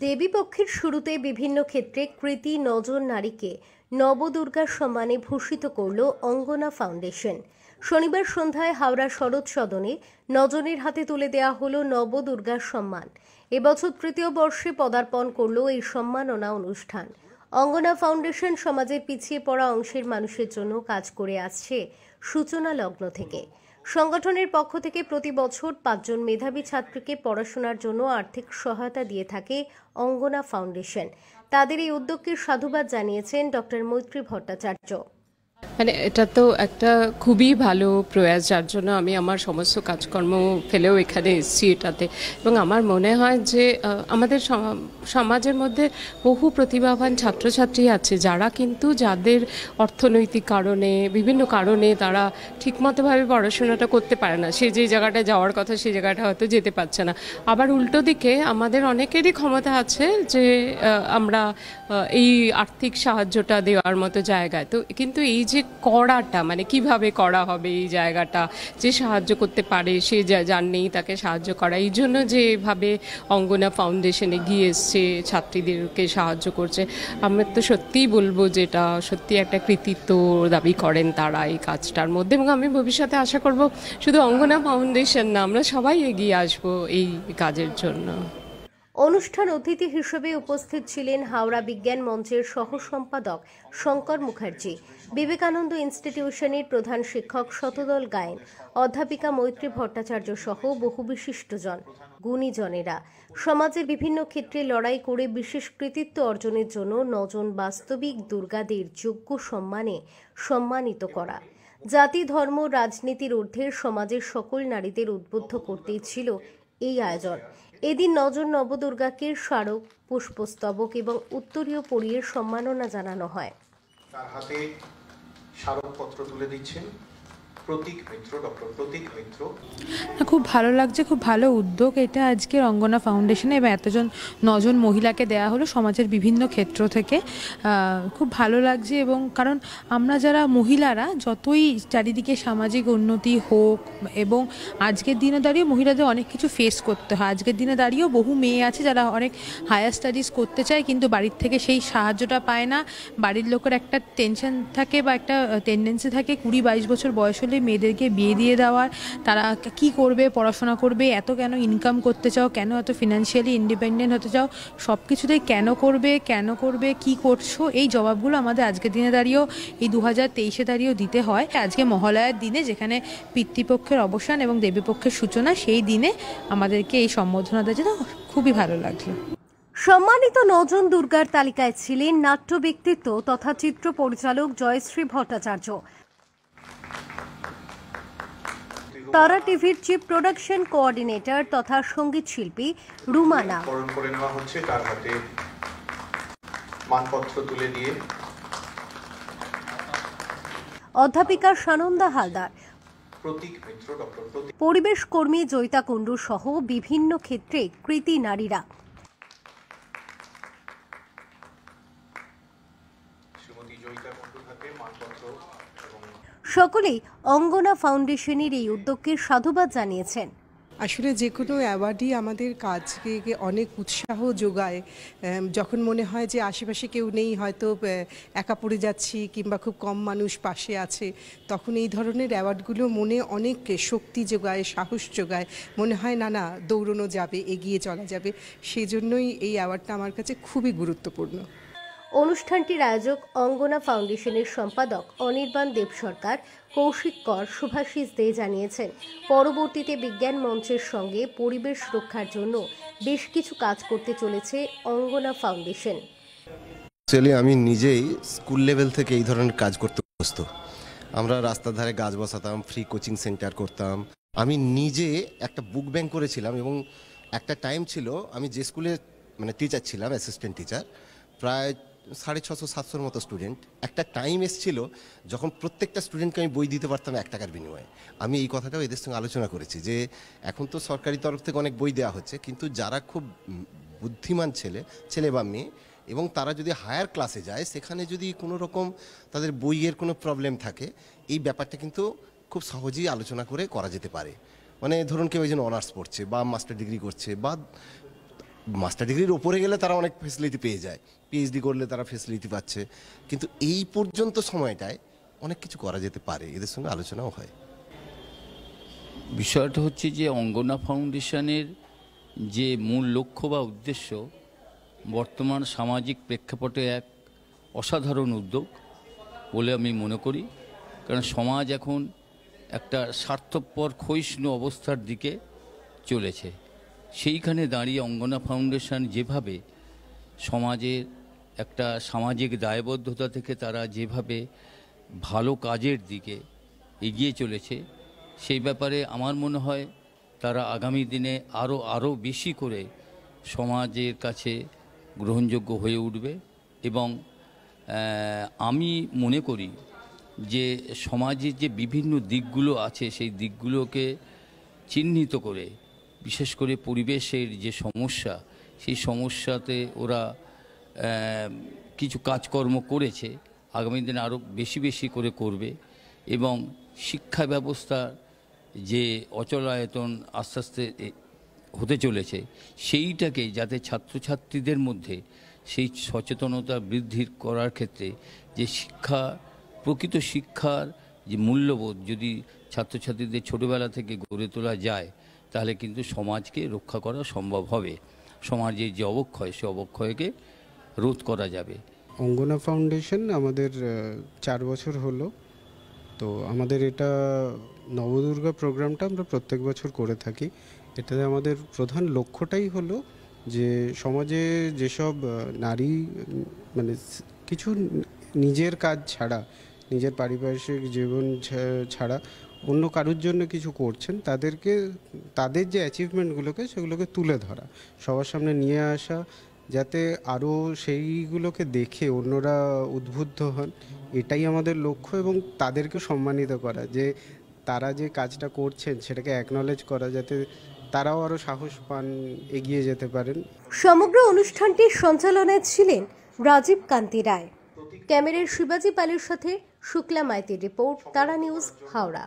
দেবীপক্ষের শুরুতে বিভিন্ন ক্ষেত্রে কৃতী নজন নারীকে নবদুর্গার সম্মানে ভূষিত করল অঙ্গনা ফাউন্ডেশন। শনিবার সন্ধ্যায় হাওড়া শরৎ সদনে নজনের হাতে তুলে দেওয়া হল নবদুর্গার সম্মান। এবছর তৃতীয় বর্ষে পদার্পণ করল এই সম্মাননা অনুষ্ঠান। অঙ্গনা ফাউন্ডেশন সমাজের পিছিয়ে পড়া অংশের মানুষের জন্য কাজ করে আসছে সূচনা লগ্ন থেকে। সংগঠনের পক্ষ থেকে প্রতি বছর 5 জন মেধাবী ছাত্রীকে পড়াশোনার জন্য আর্থিক সহায়তা দিয়ে থাকে অঙ্গনা ফাউন্ডেশন। তাদের এই উদ্যোগকে সাধুবাদ জানিয়েছেন ডক্টর মৈত্রী ভট্টাচার্য। মানে এটা তো একটা খুবই ভালো প্রয়াস, যার জন্য আমি আমার সমস্ত কাজকর্ম ফেলেও এখানে এসেছি এটাতে। এবং আমার মনে হয় যে আমাদের সমাজের মধ্যে বহু প্রতিভাবান ছাত্রছাত্রী আছে যারা কিন্তু যাদের অর্থনৈতিক কারণে বিভিন্ন কারণে তারা ঠিকমতোভাবে পড়াশোনাটা করতে পারে না, সে যে জায়গাটায় যাওয়ার কথা সেই জায়গাটা হয়তো যেতে পারছে না। আবার উল্টো দিকে আমাদের অনেকেরই ক্ষমতা আছে যে আমরা এই আর্থিক সাহায্যটা দেওয়ার মতো জায়গায় তো, কিন্তু এই যে করাটা মানে কিভাবে করা হবে এই জায়গাটা, যে সাহায্য করতে পারে সে যার নেই তাকে সাহায্য করা, এই জন্য যেভাবে অঙ্গনা ফাউন্ডেশনে গিয়ে এসছে ছাত্রীদেরকে সাহায্য করছে, আমরা তো সত্যিই বলবো যে এটা সত্যি একটা কৃতিত্ব দাবি করেন তারা এই কাজটার মধ্যে। এবং আমি ভবিষ্যতে আশা করব শুধু অঙ্গনা ফাউন্ডেশন না, আমরা সবাই এগিয়ে আসবো এই কাজের জন্য। অনুষ্ঠান অতিথি হিসেবে উপস্থিত ছিলেন হাওড়া বিজ্ঞান মঞ্চের সহ সম্পাদক শঙ্কর মুখার্জি, বিবেকানন্দ ইনস্টিটিউশনের প্রধান শিক্ষক শতদল গায়েন, অধ্যাপিকা মৈত্রী ভট্টাচার্য সহ বহু বিশিষ্টজন, গুণীজনেরা। সমাজের বিভিন্ন ক্ষেত্রে লড়াই করে বিশেষ কৃতিত্ব অর্জনের জন্য 9 জন বাস্তবিক দুর্গাদের যোগ্য সম্মানে সম্মানিত করা। জাতি, ধর্ম, রাজনীতির ঊর্ধ্বে সমাজের সকল নারীদের উদ্বুদ্ধ করতেই ছিল এই আয়োজন। এদিন 9 জন নবদুর্গাকে স্মারক, পুষ্পস্তবক এবং উত্তরীয় পরিয়ে সম্মাননা জানানো হয়। তার হাতে স্মারকপত্র তুলে দিচ্ছেন প্রতীক মিত্র, ডক্টর প্রতীক মিত্র। খুব ভালো লাগছে, খুব ভালো উদ্যোগ এটা আজকের অঙ্গনা ফাউন্ডেশনে, এবং এতজন 9 জন মহিলাকে দেয়া হলো সমাজের বিভিন্ন ক্ষেত্র থেকে। খুব ভালো লাগছে, এবং কারণ আমরা যারা মহিলারা যতই চারিদিকে সামাজিক উন্নতি হোক, এবং আজকের দিনে দাঁড়িয়ে মহিলাদের অনেক কিছু ফেস করতে হয়। আজকের দিনে দাঁড়িয়েও বহু মেয়ে আছে যারা অনেক হায়ার স্টাডিজ করতে চায় কিন্তু বাড়ির থেকে সেই সাহায্যটা পায় না। বাড়ির লোকের একটা টেনশন থাকে বা একটা টেন্ডেন্সি থাকে 20-22 বছর বয়স হলে মেয়েদেরকে বিয়ে দিয়ে দেওয়ার, তারা কি করবে, পড়াশোনা করবে, এত কেন ইনকাম করতে চাও, কেন এত ফিনান্সিয়ালি ইন্ডিপেন্ডেন্ট হতে চাও, সব কিছুতেই কেন করবে কি করছো, এই জবাবগুলো আমাদের আজকের দিনে দাঁড়িয়েও এই 2023-এ দাঁড়িয়েও দিতে হয়। আজকে মহালয়ার দিনে যেখানে পিতৃপক্ষের অবসান এবং দেবীপক্ষের সূচনা, সেই দিনে আমাদেরকে এই সম্বোধনা দেওয়ার জন্য খুবই ভালো লাগলো। সম্মানিত 9 জন দুর্গার তালিকায় ছিলেন নাট্য ব্যক্তিত্ব তথা চিত্র পরিচালক জয়শ্রী ভট্টাচার্য, তারা টিভির চিফ প্রোডাকশন কোঅর্ডিনেটর তথা সঙ্গীত শিল্পী রুমানা। করে নেওয়া হচ্ছে তার হাতে মানপত্র তুলে দিয়ে অধ্যাপিকা সানন্দা হালদার, প্রতীক মিত্র, ডক্টর প্রতীক, পরিবেশ কর্মী জয়িতা কুণ্ডু সহ বিভিন্ন ক্ষেত্রে কৃতী নারীরা। শ্রীমতী জয়িতা কুণ্ডুর হাতে মানপত্র। সকলেই অঙ্গনা ফাউন্ডেশনের এই উদ্যোগকে সাধুবাদ জানিয়েছেন। আসলে যে কোনো অ্যাওয়ার্ডই আমাদের কাজকে অনেক উৎসাহ যোগায়। যখন মনে হয় যে আশেপাশে কেউ নেই, হয়তো একা পড়ে যাচ্ছি কিংবা খুব কম মানুষ পাশে আছে, তখন এই ধরনের অ্যাওয়ার্ডগুলো মনে অনেক শক্তি যোগায়, সাহস যোগায়। মনে হয় না দৌড়ানো যাবে, এগিয়ে চলা যাবে। সেই জন্যই এই অ্যাওয়ার্ডটা আমার কাছে খুবই গুরুত্বপূর্ণ। অনুষ্ঠানটির আয়োজক অঙ্গনা ফাউন্ডেশনের সম্পাদক অনির্বাণ দেব সরকার, কৌশিক কর, শুভাশিস দে জানিয়েছেন পরবর্তীতে বিজ্ঞান মঞ্চের সঙ্গে পরিবেশ রক্ষার জন্য বেশ কিছু কাজ করতে চলেছে অঙ্গনা ফাউন্ডেশন। অ্যাকচুয়ালি আমি নিজেই স্কুল লেভেল থেকে এই ধরনের কাজ করতে অভ্যস্ত। আমরা রাস্তার ধারে গাছ বসাতাম, ফ্রি কোচিং সেন্টার করতাম। আমি নিজে একটা বুক ব্যাংক করেছিলাম, এবং একটা টাইম ছিল আমি যে স্কুলে মানে টিচার ছিলাম, অ্যাসিস্ট্যান্ট টিচার, প্রায় 650-700 মতো স্টুডেন্ট। একটা টাইম এসেছিল যখন প্রত্যেকটা স্টুডেন্টকে আমি বই দিতে পারতাম 1 টাকার বিনিময়ে। আমি এই কথাটাও এদের সঙ্গে আলোচনা করেছি যে এখন তো সরকারি তরফ থেকে অনেক বই দেওয়া হচ্ছে, কিন্তু যারা খুব বুদ্ধিমান ছেলে বা মেয়ে, এবং তারা যদি হায়ার ক্লাসে যায়, সেখানে যদি কোনো রকম তাদের বইয়ের কোনো প্রবলেম থাকে, এই ব্যাপারটা কিন্তু খুব সহজেই আলোচনা করে করা যেতে পারে। মানে ধরুন কেউ একজন অনার্স পড়ছে বা মাস্টার ডিগ্রি করছে বা মাস্টার ডিগ্রির ওপরে গেলে তারা অনেক ফেসিলিটি পেয়ে যায়, পিএইচডি করলে তারা ফেসিলিটি পাচ্ছে, কিন্তু এই পর্যন্ত সময়টায় অনেক কিছু করা যেতে পারে, এদের সঙ্গে আলোচনাও হয়। বিষয়টা হচ্ছে যে অঙ্গনা ফাউন্ডেশনের যে মূল লক্ষ্য বা উদ্দেশ্য বর্তমান সামাজিক প্রেক্ষাপটে এক অসাধারণ উদ্যোগ বলে আমি মনে করি। কারণ সমাজ এখন একটা স্বার্থপর ক্ষয়িষ্ণু অবস্থার দিকে চলেছে। সেইখানে দাঁড়িয়ে অঙ্গনা ফাউন্ডেশন যেভাবে সমাজের একটা সামাজিক দায়বদ্ধতা থেকে তারা যেভাবে ভালো কাজের দিকে এগিয়ে চলেছে, সেই ব্যাপারে আমার মনে হয় তারা আগামী দিনে আরও বেশি করে সমাজের কাছে গ্রহণযোগ্য হয়ে উঠবে। এবং আমি মনে করি যে সমাজের যে বিভিন্ন দিকগুলো আছে সেই দিকগুলোকে চিহ্নিত করে, বিশেষ করে পরিবেশের যে সমস্যা, সেই সমস্যাতে ওরা কিছু কাজকর্ম করেছে, আগামী দিনে আরও বেশি করে করবে। এবং শিক্ষা ব্যবস্থার যে অচলায়তন আস্তে আস্তে হতে চলেছে, সেইটাকে যাতে ছাত্রছাত্রীদের মধ্যে সেই সচেতনতা বৃদ্ধি করার ক্ষেত্রে যে প্রকৃত শিক্ষার যে মূল্যবোধ যদি ছাত্রছাত্রীদের ছোটোবেলা থেকে গড়ে তোলা যায়, তাহলে কিন্তু সমাজকে রক্ষা করা সম্ভব হবে, সমাজের যে অবক্ষয় সে অবক্ষয়কে রোধ করা যাবে। অঙ্গনা ফাউন্ডেশন আমাদের 4 বছর হলো। তো আমাদের এটা নবদুর্গা প্রোগ্রামটা আমরা প্রত্যেক বছর করে থাকি। এটাতে আমাদের প্রধান লক্ষ্যটাই হলো যে সমাজে যেসব নারী মানে কিছু নিজের কাজ ছাড়া, নিজের পারিপার্শ্বিক জীবন ছাড়া অন্য কারোর জন্য কিছু করছেন, তাদের যে অ্যাচিভমেন্টগুলোকে সেগুলোকে তুলে ধরা, সবার সামনে নিয়ে আসা, যাতে আরও সেইগুলোকে দেখে অন্যরা উদ্বুদ্ধ হন, এটাই আমাদের লক্ষ্য। এবং তাদেরকে সম্মানিত করা, যে তারা যে কাজটা করছেন সেটাকে অ্যাকনলেজ করা, যাতে তারাও আরও সাহস পান, এগিয়ে যেতে পারেন। সমগ্র অনুষ্ঠানটির সঞ্চালনায় ছিলেন রাজীব কান্তি রায়। ক্যামেরার শিবাজি পালের সাথে শুক্লা মাইতির রিপোর্ট, তারা নিউজ, হাওড়া।